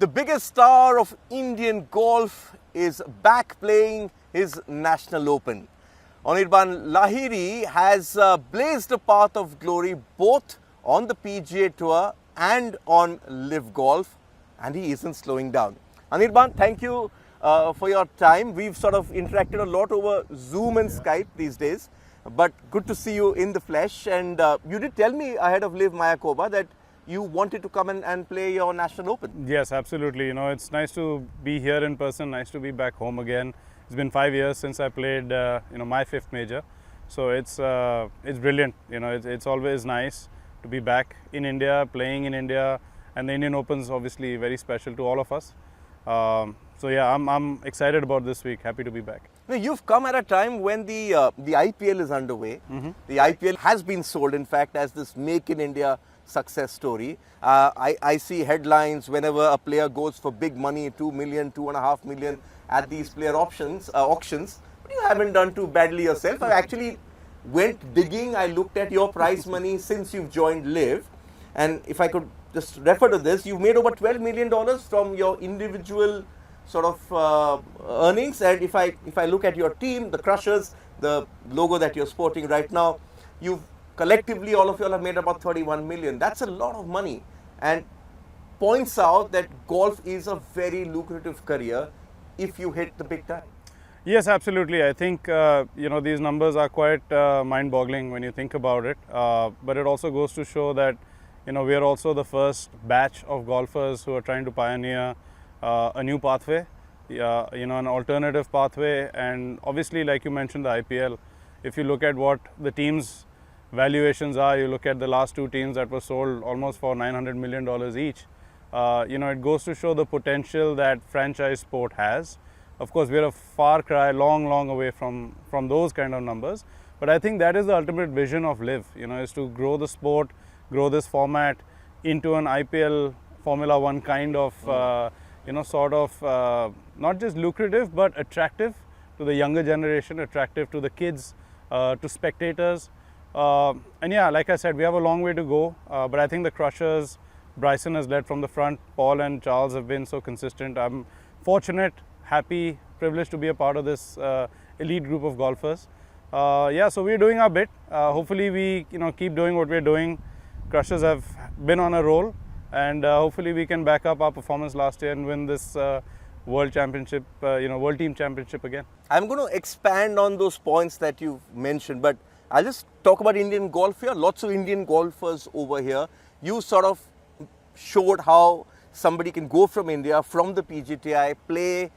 The biggest star of Indian golf is back playing his National Open. Anirban Lahiri has blazed a path of glory both on the PGA Tour and on Liv Golf, and he isn't slowing down. Anirban, thank you for your time. We've sort of interacted a lot over Zoom and Skype these days, but good to see you in the flesh. And you did tell me ahead of Liv Mayakoba that you wanted to come and play your National Open. Yes, absolutely. You know, it's nice to be here in person, nice to be back home again. It's been 5 years since I played, my fifth major. So it's brilliant. You know, it's always nice to be back in India, playing in India, and the Indian Open is obviously very special to all of us. So yeah, I'm excited about this week. Happy to be back. Now, you've come at a time when the IPL is underway. The IPL has been sold, in fact, as this Make in India success story. I see headlines whenever a player goes for big money, 2 million, 2.5 million at these player auctions. But you haven't done too badly yourself. I actually went digging. I looked at your prize money since you've joined Liv. And if I could just refer to this, you've made over $12 million from your individual sort of earnings. And if I look at your team, the Crushers, the logo that you're sporting right now, you've collectively, all of you all have made about 31 million. That's a lot of money, and points out that golf is a very lucrative career if you hit the big time. Yes, absolutely. I think, these numbers are quite mind-boggling when you think about it. But it also goes to show that, we are also the first batch of golfers who are trying to pioneer a new pathway, an alternative pathway. And obviously, like you mentioned, the IPL, if you look at what the teams' valuations are, you look at the last two teams that were sold almost for $900 million each, it goes to show the potential that franchise sport has. Of course, we're a far cry, long away from those kind of numbers. But I think that is the ultimate vision of Liv, is to grow the sport, grow this format into an IPL Formula One kind of, not just lucrative, but attractive to the younger generation, attractive to the kids, to spectators. And yeah, like I said, we have a long way to go, but I think the Crushers, Bryson has led from the front, Paul and Charles have been so consistent. I'm fortunate, happy, privileged to be a part of this elite group of golfers. So we're doing our bit. Hopefully we keep doing what we're doing. Crushers have been on a roll, and hopefully we can back up our performance last year and win this World Championship, World Team Championship again. I'm going to expand on those points that you've mentioned, but I'll just talk about Indian golf here. Lots of Indian golfers over here. You sort of showed how somebody can go from India, from the PGTI, play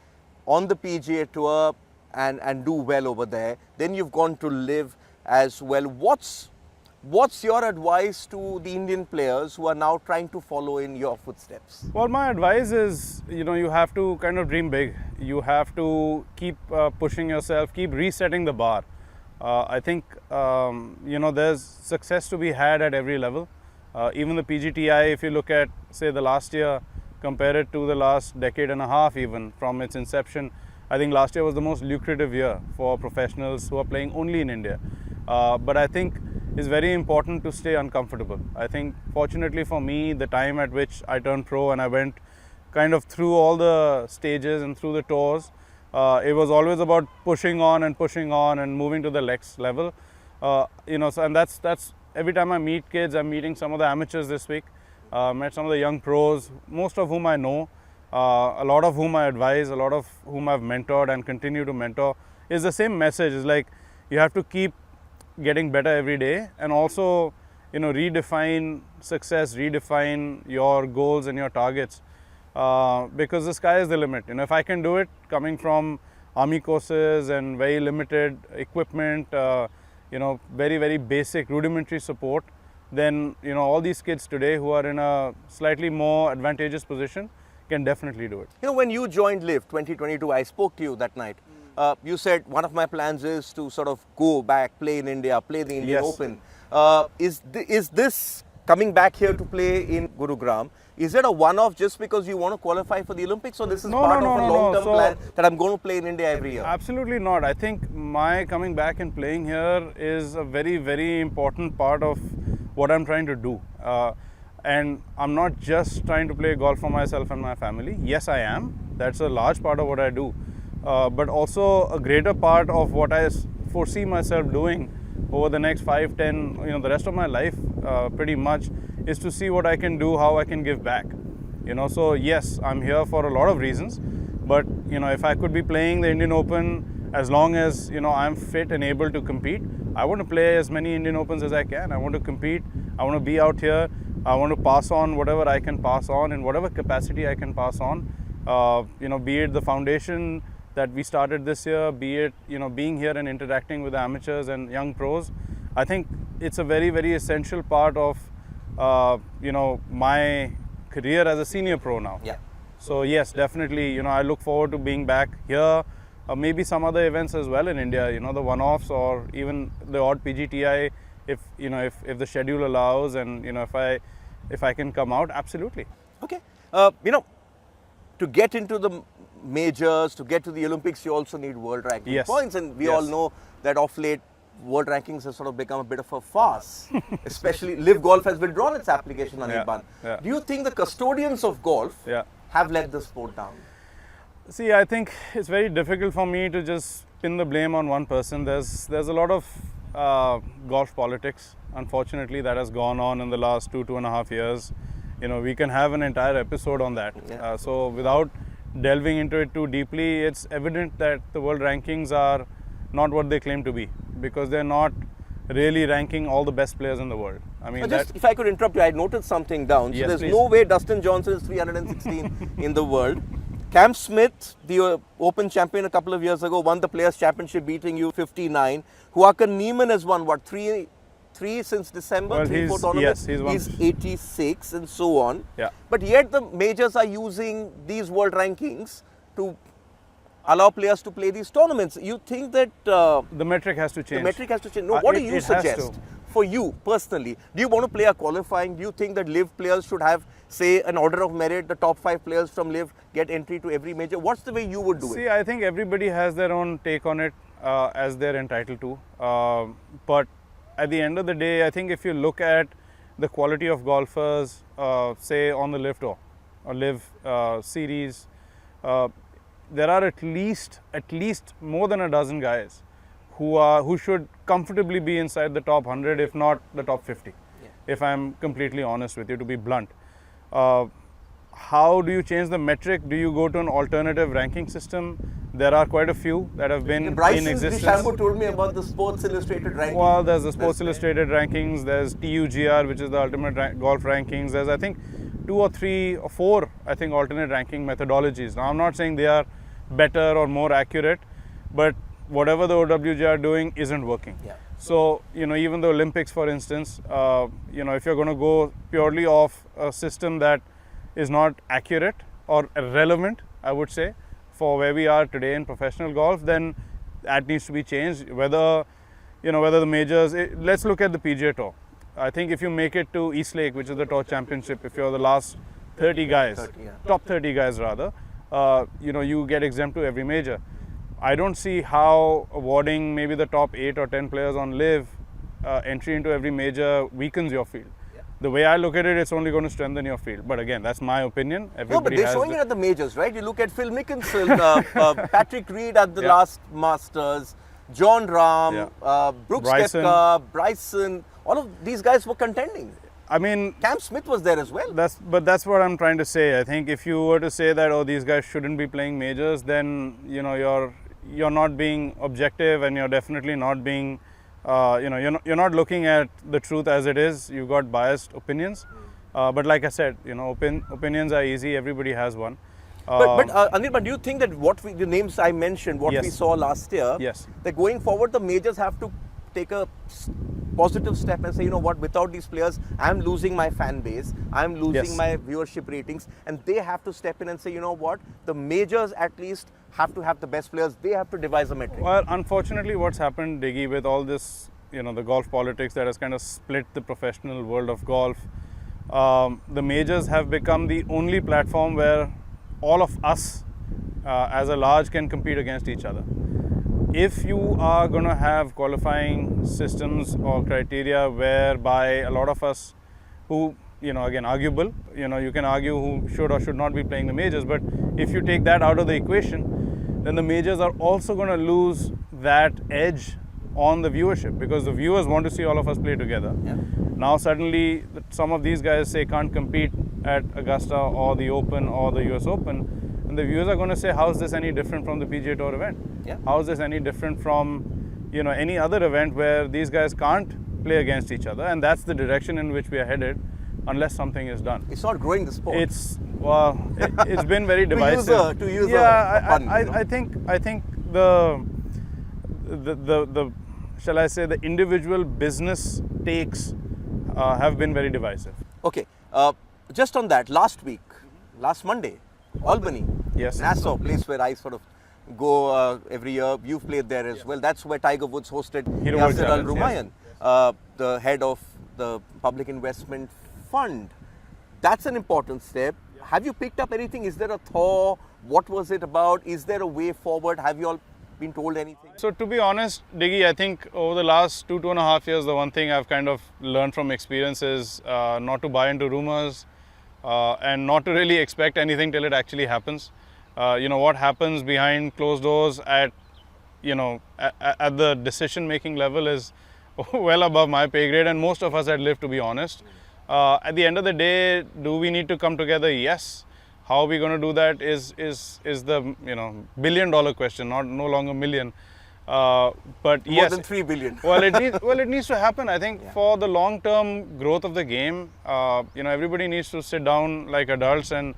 on the PGA Tour and do well over there. Then you've gone to Liv as well. What's your advice to the Indian players who are now trying to follow in your footsteps? Well, my advice is, you have to kind of dream big. You have to keep pushing yourself, keep resetting the bar. I think, there's success to be had at every level. Even the PGTI, if you look at, say, the last year, compare it to the last decade and a half even from its inception, I think last year was the most lucrative year for professionals who are playing only in India. But I think it's very important to stay uncomfortable. I think, fortunately for me, the time at which I turned pro and I went kind of through all the stages and through the tours, it was always about pushing on and moving to the next level. And that's every time I meet kids. I'm meeting some of the amateurs this week. Met some of the young pros, most of whom I know, a lot of whom I advise, a lot of whom I've mentored and continue to mentor. Is the same message. It's like you have to keep getting better every day, and also, redefine success, redefine your goals and your targets. Because the sky is the limit. If I can do it coming from army courses and very limited equipment, very, very basic rudimentary support, then, all these kids today who are in a slightly more advantageous position can definitely do it. When you joined Liv 2022, I spoke to you that night. You said one of my plans is to sort of go back, play in India, play the Indian Open. Is this coming back here to play in Gurugram? Is it a one-off just because you want to qualify for the Olympics, or this is part of a long-term plan that I'm going to play in India every year? Absolutely not. I think my coming back and playing here is a very, very important part of what I'm trying to do. And I'm not just trying to play golf for myself and my family. Yes, I am. That's a large part of what I do. But also a greater part of what I foresee myself doing over the next 5, 10, the rest of my life pretty much, is to see what I can do, how I can give back. So yes, I'm here for a lot of reasons. But, if I could be playing the Indian Open, as long as, I'm fit and able to compete, I want to play as many Indian Opens as I can. I want to compete. I want to be out here. I want to pass on whatever I can pass on in whatever capacity I can pass on. Be it the foundation that we started this year, be it, being here and interacting with amateurs and young pros. I think it's a very, very essential part of, my career as a senior pro now. Yeah. So yes, definitely, I look forward to being back here. Maybe some other events as well in India, the one-offs or even the odd PGTI, if the schedule allows, and if I can come out, absolutely. Okay. To get into the majors, to get to the Olympics, you also need world ranking Yes. points, and we Yes. all know that of late world rankings has sort of become a bit of a farce. Especially Liv Golf has withdrawn its application on Anirban. Yeah. Do you think the custodians of golf Yeah. have let the sport down? See, I think it's very difficult for me to just pin the blame on one person. There's a lot of golf politics, unfortunately, that has gone on in the last 2.5 years. We can have an entire episode on that. Yeah. So without delving into it too deeply, it's evident that the world rankings are not what they claim to be, because they're not really ranking all the best players in the world. I mean, If I could interrupt you, I noted something down. So Yes, there's please. no way Dustin Johnson is 316 in the world. Cam Smith, the Open champion a couple of years ago, won the Players' Championship, beating you 59. Huakan Neiman has won, what, three since December? Well, 3-4 he's- tournaments? yes, he's won. He's 86 and so on. Yeah. But yet the majors are using these world rankings to allow players to play these tournaments. You think that the metric has to change. the metric has to change? No, what do It you has to. suggest for you personally? Do you want to play a qualifying? Do you think that Liv players should have, say, an order of merit? The top 5 players from Liv get entry to every major. What's the way you would do See, it? I think everybody has their own take on it, as they're entitled to. But at the end of the day, I think if you look at the quality of golfers, say on the Liv Tour or Liv series, there are at least more than a dozen guys who should comfortably be inside the top 100, if not the top 50. Yeah. If I'm completely honest with you, to be blunt. How do you change the metric? Do you go to an alternative ranking system? There are quite a few that have been in Bryson existence. DeChambeau told me about the Sports Illustrated ranking. Well, there's the Sports Illustrated rankings, there's TUGR, which is the ultimate golf rankings. There's, I think, 2 or 3 or 4, I think, alternate ranking methodologies. Now, I'm not saying they are better or more accurate, but whatever the OWG are doing isn't working. Yeah. So, even the Olympics, for instance, if you're going to go purely off a system that is not accurate or relevant, I would say, for where we are today in professional golf, then that needs to be changed. Whether the majors, let's look at the PGA Tour. I think if you make it to East Lake, which is the tour championship, if you're the last 30 guys, 30, yeah. top 30 guys rather, you get exempt to every major. I don't see how awarding maybe the top 8 or 10 players on Liv entry into every major weakens your field. Yeah. The way I look at it, it's only going to strengthen your field. But again, that's my opinion. No, but Everybody they're has showing the- it at the majors, right? You look at Phil Mickelson, Patrick Reed at the Yeah. last Masters, John Rahm, Yeah. Brooks Bryson. Koepka, Bryson. All of these guys were contending. I mean, Cam Smith was there as well. that's what I'm trying to say. I think if you were to say that, these guys shouldn't be playing majors, then you're not being objective, and you're definitely not being, you're not looking at the truth as it is. You've got biased opinions. But like I said, opinions are easy. Everybody has one. But Anirban, do you think that the names I mentioned, what we Yes. saw last year, Yes. that going forward the majors have to take a positive step and say, you know what, without these players, I'm losing my fan base, I'm losing Yes. my viewership ratings, and they have to step in and say, you know what, the majors at least have to have the best players, they have to devise a metric. Well, unfortunately, what's happened, Diggy, with all this, the golf politics that has kind of split the professional world of golf, the majors have become the only platform where all of us as a large can compete against each other. If you are going to have qualifying systems or criteria whereby a lot of us who again, arguable. You can argue who should or should not be playing the majors, but if you take that out of the equation, then the majors are also going to lose that edge on the viewership, because the viewers want to see all of us play together. Yeah. Now suddenly some of these guys say can't compete at Augusta or the Open or the US Open, and the viewers are going to say, how is this any different from the PGA Tour event? Yeah. How is this any different from any other event where these guys can't play against each other? And that's the direction in which we are headed, unless something is done. It's not growing the sport. It's been very divisive. to use a pun, I think the shall I say, the individual business takes have been very divisive. Okay, just on that, last Monday, Albany, Yes. Nassau, place where I sort of go every year. You've played there as well. That's where Tiger Woods hosted Hero World Yasser Al Challenge, Rumayyan, the head of the Public Investment Fund. That's an important step. Have you picked up anything? Is there a thaw? What was it about? Is there a way forward? Have you all been told anything? So to be honest, Diggy, I think over the last 2.5 years, the one thing I've kind of learned from experience is not to buy into rumors and not to really expect anything till it actually happens. What happens behind closed doors at the decision-making level is well above my pay grade, and most of us at Liv, to be honest. At the end of the day, do we need to come together? Yes. How are we going to do that is the $1 billion question, no longer million. But More yes, than 3 billion. it needs to happen. I think for the long-term growth of the game, everybody needs to sit down like adults and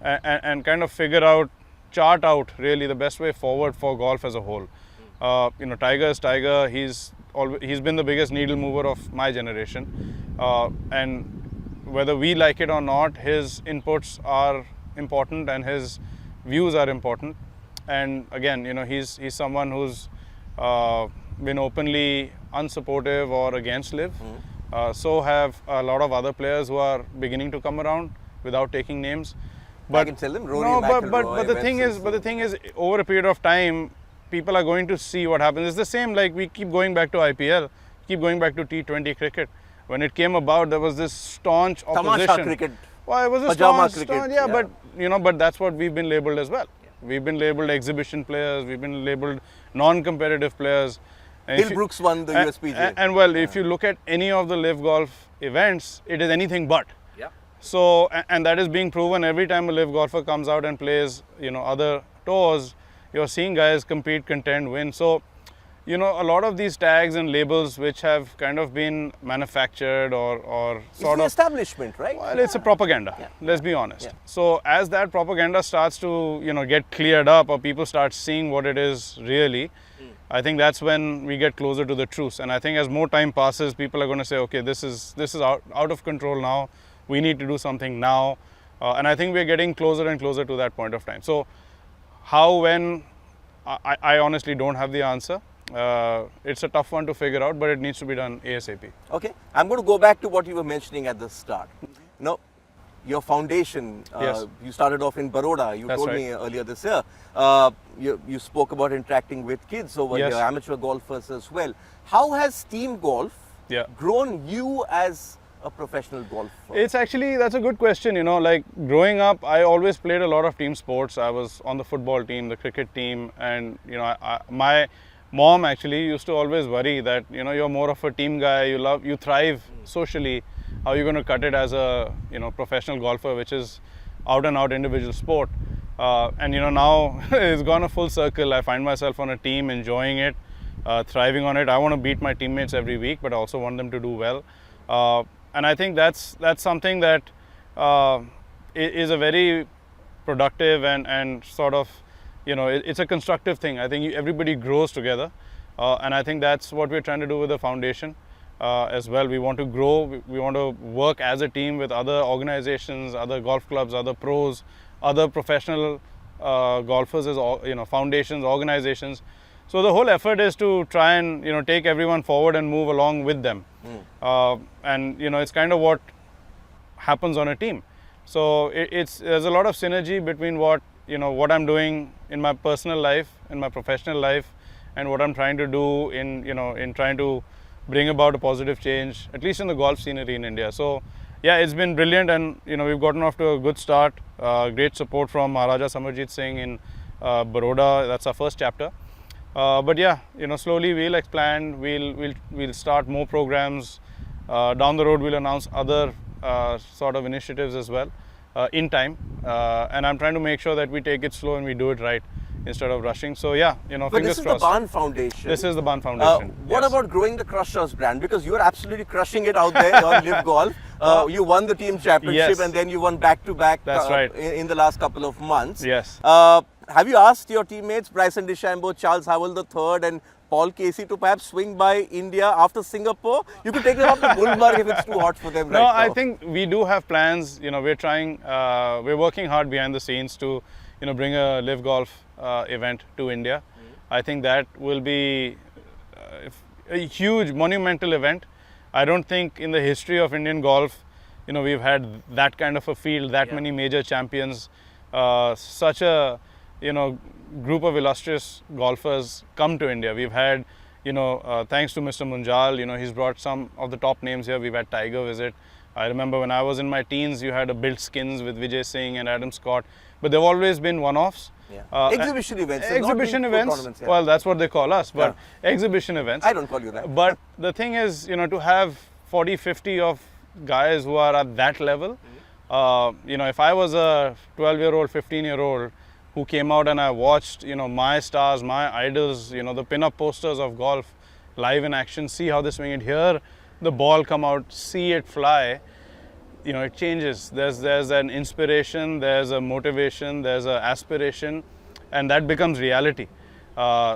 kind of chart out really the best way forward for golf as a whole. Tiger is Tiger. He's been the biggest needle mover of my generation, and whether we like it or not, his inputs are important and his views are important. And again, he's someone who's been openly unsupportive or against Liv. So have a lot of other players who are beginning to come around without taking names. I can tell them Rory but the thing is, over a period of time, people are going to see what happens. It's the same, like we keep going back to IPL, keep going back to T20 cricket. When it came about, there was this staunch opposition. Tamasha cricket. Well, it was a Pajama staunch, cricket. yeah, but that's what we've been labelled as well. We've been labelled exhibition players. We've been labelled non-competitive players. Bill Brooks won the USPGA. And if you look at any of the Liv Golf events, it is anything but. Yeah. So, and that is being proven every time a Liv golfer comes out and plays, other tours. You're seeing guys compete, contend, win. So, a lot of these tags and labels which have kind of been manufactured or sort of establishment, right? Well, it's a propaganda. Yeah. Let's be honest. Yeah. So as that propaganda starts to get cleared up, or people start seeing what it is really, I think that's when we get closer to the truth. And I think as more time passes, people are going to say, okay, this is out of control now. We need to do something now. And I think we're getting closer and closer to that point of time. So how, when, I honestly don't have the answer. It's a tough one to figure out, but it needs to be done ASAP. Okay, I'm going to go back to what you were mentioning at the start. Your foundation, Yes. you started off in Baroda. You That's told right. me earlier this year. You spoke about interacting with kids over Yes. here, amateur golfers as well. How has team golf grown you as a professional golfer? That's a good question. Like growing up, I always played a lot of team sports. I was on the football team, the cricket team, and my mom actually used to always worry that you're more of a team guy. You thrive socially. How are you going to cut it as a professional golfer, which is out and out individual sport? And now it's gone a full circle. I find myself on a team, enjoying it, thriving on it. I want to beat my teammates every week, but I also want them to do well. And I think that's something that is a very productive and sort of it's a constructive thing. I think everybody grows together, and I think that's what we're trying to do with the foundation as well. We want to grow. We want to work as a team with other organizations, other golf clubs, other pros, other professional golfers as foundations, organizations. So the whole effort is to try and take everyone forward and move along with them. And it's kind of what happens on a team. So there's a lot of synergy between what I'm doing in my personal life, in my professional life, and what I'm trying to do in trying to bring about a positive change, at least in the golf scenery in India. So yeah, it's been brilliant, and we've gotten off to a good start. Great support from Maharaja Samarjit Singh in Baroda. That's our first chapter. But yeah, slowly we'll expand. We'll start more programs. Down the road, we'll announce other sort of initiatives as well in time. And I'm trying to make sure that we take it slow and we do it right instead of rushing. So yeah, But fingers this is crossed. the Ban Foundation. This is the Ban Foundation. What yes. about growing the Crushers brand? Because you're absolutely crushing it out there on Liv Golf. You won the team championship Yes. and then you won back-to-back That's right. in the last couple of months. Yes. Have you asked your teammates, Bryson DeChambeau, Charles Howell III and Paul Casey to perhaps swing by India after Singapore? You could take them up to Gulmarg if it's too hot for them No, right now. I think we do have plans. We're trying, we're working hard behind the scenes to, bring a Liv Golf event to India. I think that will be a huge, monumental event. I don't think in the history of Indian golf, we've had that kind of a field, that many major champions, such a, group of illustrious golfers come to India. We've had, thanks to Mr. Munjal, he's brought some of the top names here. We've had Tiger visit. I remember when I was in my teens, you had a built skins with Vijay Singh and Adam Scott, but they've always been one-offs. Exhibition events. Exhibition events. Yeah. Well, that's what they call us, but exhibition events. I don't call you that. But the thing is, to have 40, 50 of guys who are at that level, if I was a 12-year-old, 15-year-old who came out and I watched, my stars, my idols, the pin-up posters of golf live in action, see how they swing it, hear the ball come out, see it fly, it changes. There's an inspiration, there's a motivation, there's an aspiration, and that becomes reality.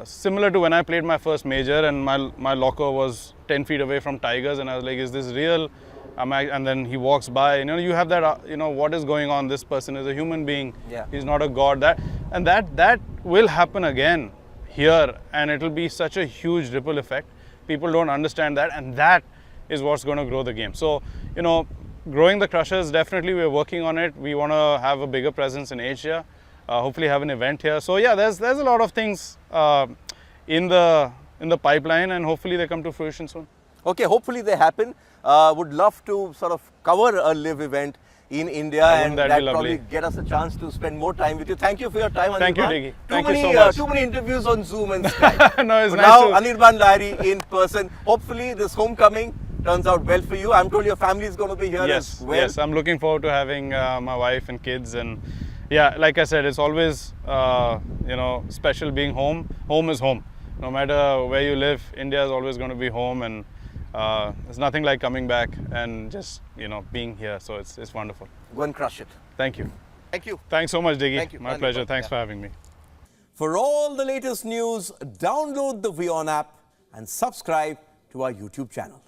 Similar to when I played my first major and my locker was 10 feet away from Tigers, and I was like, is this real? And then he walks by, you have that, what is going on? This person is a human being. Yeah. He's not a god. That will happen again here, and it'll be such a huge ripple effect. People don't understand that, and that is what's going to grow the game. So, growing the Crushers, definitely we're working on it. We want to have a bigger presence in Asia, hopefully have an event here. So yeah, there's a lot of things in the pipeline, and hopefully they come to fruition soon. Okay, hopefully they happen. Would love to sort of cover a live event in India, and that that be probably lovely? get us a chance to spend more time with you. Thank you for your time, Anirban. Thank you, Diggy. Thank you so much. Too many interviews on Zoom and Skype. No, it's But nice now, to- Anirban Lahiri in person. Hopefully this homecoming turns out well for you. I'm told your family is going to be here as well. Yes, I'm looking forward to having my wife and kids, and yeah, like I said, it's always special being home. Home is home. No matter where you live, India is always going to be home, and there's nothing like coming back and just being here. So it's wonderful. Go and crush it. Thank you. Thank you. Thanks so much, Diggy. Thank you. My pleasure. Thanks for having me. For all the latest news, download the WION app and subscribe to our YouTube channel.